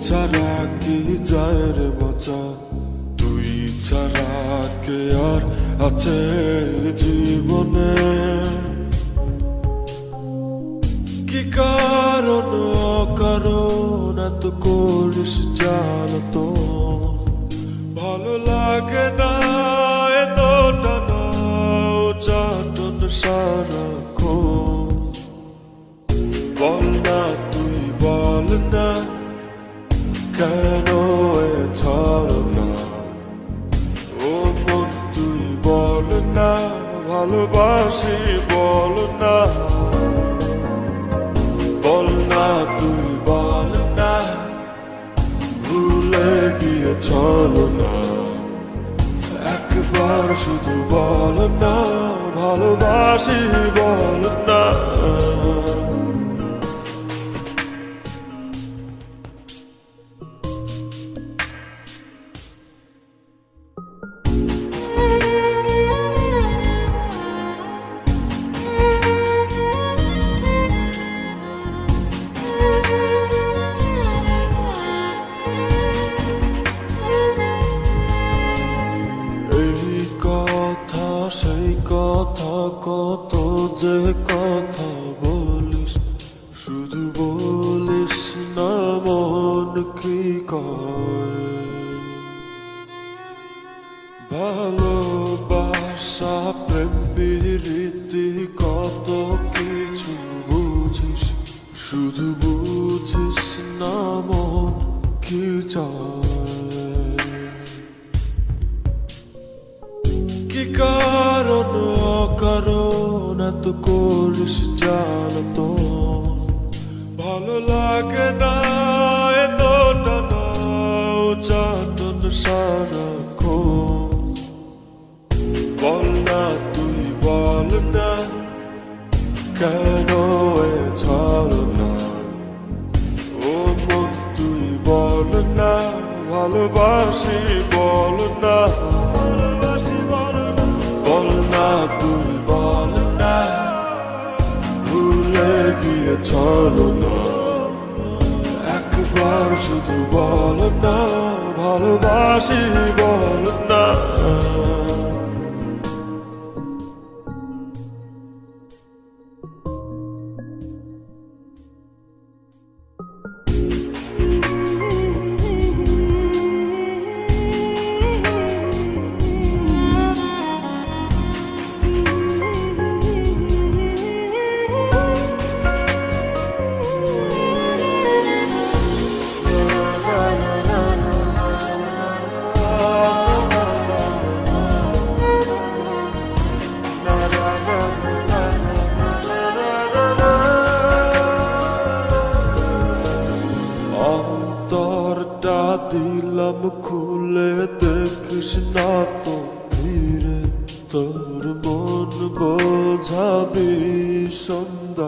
ছাড়া কি যায় রে বাঁচা, তুই ছাড়া কে আর আছে জীবনে। কি কারণ অকারণ এত করিস জ্বালাতন, ভালো লাগে না এত টানা চাটন সারাক্ষণ। বল না তুই বল না কেন এ ছলনা, ও মন তুই বল না ভালোবাসি বল না। বল না তুই বল না ভুলে গিয়ে ছলনা, একবার শুধু বল না ভালোবাসি বল না। সেই কথা কত যে কথা বলিস, শুধু বলিস না মন কি কয়। ভালোবাসা প্রেম প্রীতি কত কিছু বুঝিস, শুধু বুঝিস না মন কি চায়। কি কারণ অকারণ এত করিস জ্বালাতন, ভালো লাগে না এত টানা চাটন সারাক্ষণ। বল না তুই বল না কেন এ ছলনা, ও মন তুই বল না ভালোবাসি বল না। বল না তুই বল না ভুলে গিয়ে ছলনা, একবার শুধু বল না ভালোবাসি বল না। অন্তরটা দিলাম খুলে দেখিস না তো ধীরে, তোর মন বোঝাবি সন্ধ্যা।